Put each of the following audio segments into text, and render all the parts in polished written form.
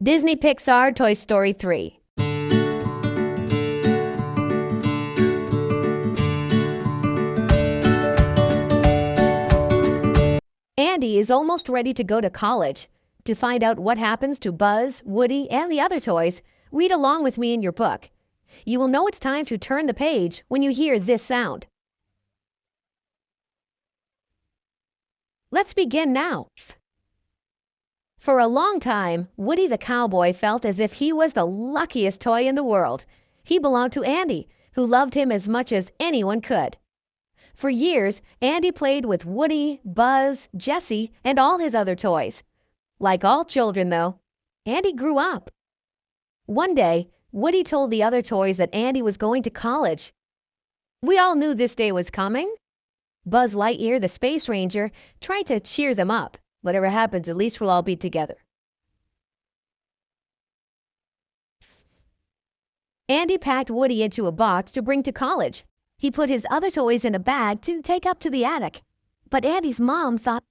Disney Pixar Toy Story 3. Andy is almost ready to go to college. To find out what happens to Buzz, Woody, and the other toys, read along with me in your book. You will know it's time to turn the page when you hear this sound. Let's begin now. For a long time, Woody the cowboy felt as if he was the luckiest toy in the world. He belonged to Andy, who loved him as much as anyone could. For years, Andy played with Woody, Buzz, Jessie, and all his other toys. Like all children, though, Andy grew up. One day, Woody told the other toys that Andy was going to college. We all knew this day was coming. Buzz Lightyear, the Space Ranger, tried to cheer them up. Whatever happens, at least we'll all be together. Andy packed Woody into a box to bring to college. He put his other toys in a bag to take up to the attic. But Andy's mom thought,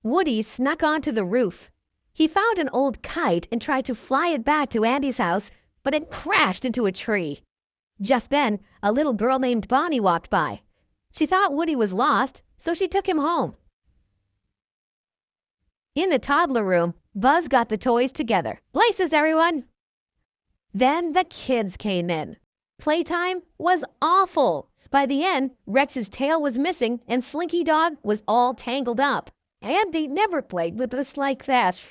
Woody snuck onto the roof. He found an old kite and tried to fly it back to Andy's house, but it crashed into a tree. Just then, a little girl named Bonnie walked by. She thought Woody was lost, so she took him home. In the toddler room, Buzz got the toys together. Places, everyone! Then the kids came in. Playtime was awful. By the end, Rex's tail was missing and Slinky Dog was all tangled up. Andy never played with us like that.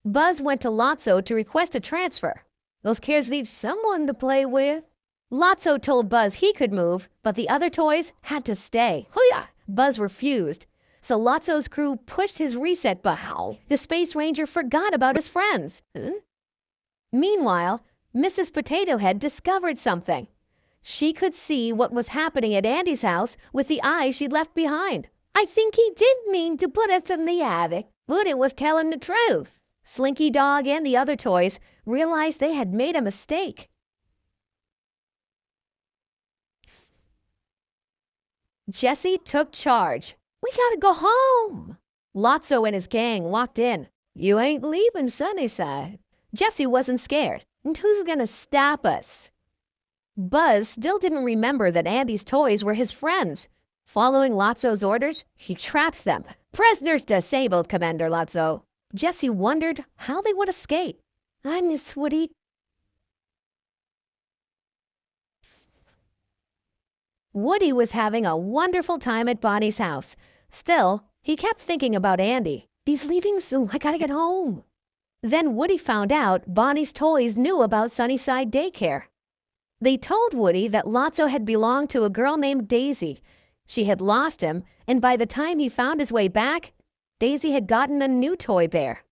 Buzz went to Lotso to request a transfer. Those kids need someone to play with. Lotso told Buzz he could move, but the other toys had to stay. Hoo-yah! Buzz refused. So Lotso's crew pushed his reset button. The Space Ranger forgot about his friends. Meanwhile, Mrs. Potato Head discovered something. She could see what was happening at Andy's house with the eyes she'd left behind. I think he did mean to put us in the attic, but it was telling the truth. Slinky Dog and the other toys realized they had made a mistake. Jessie took charge. We gotta go home. Lotso and his gang walked in. You ain't leaving Sunnyside. Jessie wasn't scared. And who's gonna stop us? Buzz still didn't remember that Andy's toys were his friends. Following Lotso's orders, he trapped them. Prisoners disabled, Commander Lotso. Jessie wondered how they would escape. I miss Woody. Woody was having a wonderful time at Bonnie's house. Still, he kept thinking about Andy. He's leaving soon. I gotta get home. Then Woody found out Bonnie's toys knew about Sunnyside daycare. They told Woody that Lotso had belonged to a girl named Daisy. She had lost him, and by the time he found his way back, Daisy had gotten a new toy bear.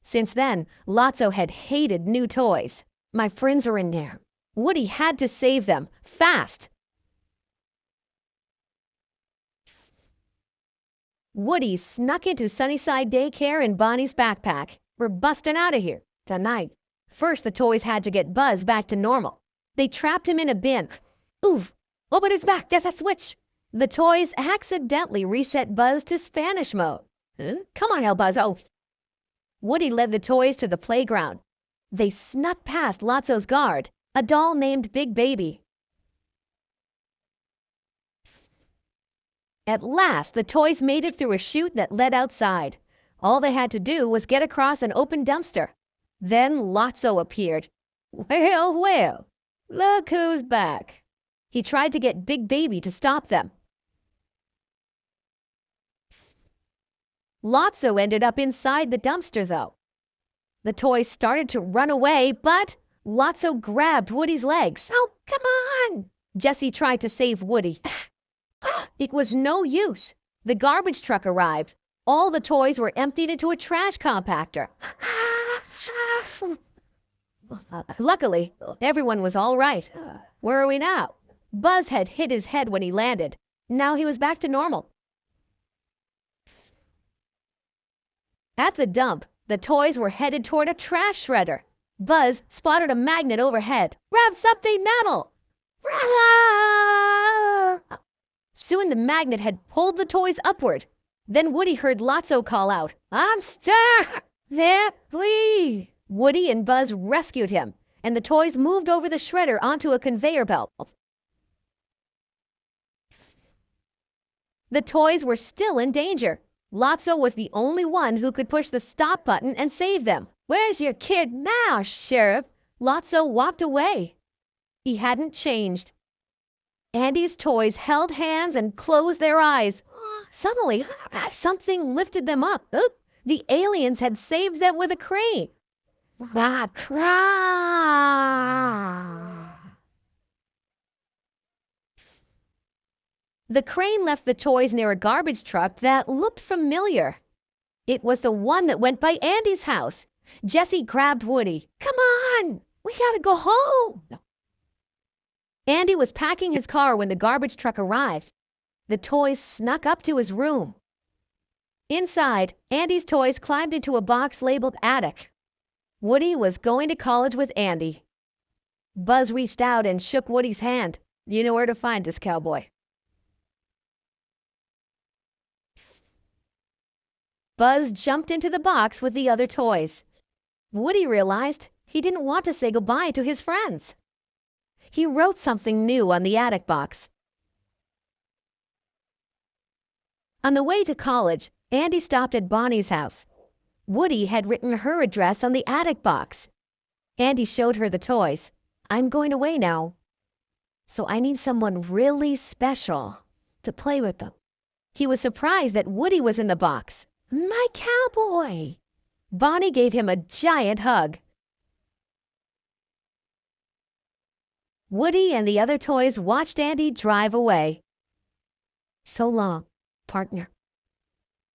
Since then, Lotso had hated new toys. My friends are in there. Woody had to save them, fast. Woody snuck into Sunnyside daycare in Bonnie's backpack. We're busting out of here tonight. First, the toys had to get Buzz back to normal. They trapped him in a bin. Oof! Open his back. There's a switch. The toys accidentally reset Buzz to Spanish mode. Come on, El Buzzo. Woody led the toys to the playground. They snuck past Lotso's guard, a doll named Big Baby. At last, the toys made it through a chute that led outside. All they had to do was get across an open dumpster. Then Lotso appeared. Well, well, look who's back. He tried to get Big Baby to stop them. Lotso ended up inside the dumpster, though. The toys started to run away, but Lotso grabbed Woody's legs. Oh, come on! Jessie tried to save Woody. It was no use. The garbage truck arrived. All the toys were emptied into a trash compactor. Luckily, everyone was all right. Where are we now? Buzz had hit his head when he landed. Now he was back to normal. At the dump, the toys were headed toward a trash shredder. Buzz spotted a magnet overhead. Grab something metal! Soon the magnet had pulled the toys upward. Then Woody heard Lotso call out, I'm stuck! There, please! Woody and Buzz rescued him, and the toys moved over the shredder onto a conveyor belt. The toys were still in danger. Lotso was the only one who could push the stop button and save them. Where's your kid now, Sheriff? Lotso walked away. He hadn't changed. Andy's toys held hands and closed their eyes. Suddenly, something lifted them up. The aliens had saved them with a crane. The crane left the toys near a garbage truck that looked familiar. It was the one that went by Andy's house. Jessie grabbed Woody. Come on, we gotta go home. Andy was packing his car when the garbage truck arrived. The toys snuck up to his room. Inside, Andy's toys climbed into a box labeled attic. Woody was going to college with Andy. Buzz reached out and shook Woody's hand. You know where to find us, cowboy. Buzz jumped into the box with the other toys. Woody realized he didn't want to say goodbye to his friends. He wrote something new on the attic box. On the way to college, Andy stopped at Bonnie's house. Woody had written her address on the attic box. Andy showed her the toys. I'm going away now, so I need someone really special to play with them. He was surprised that Woody was in the box. My cowboy! Bonnie gave him a giant hug. Woody and the other toys watched Andy drive away. So long, partner.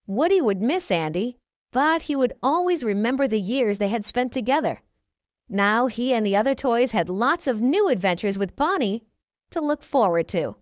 Woody would miss Andy, but he would always remember the years they had spent together. Now he and the other toys had lots of new adventures with Bonnie to look forward to.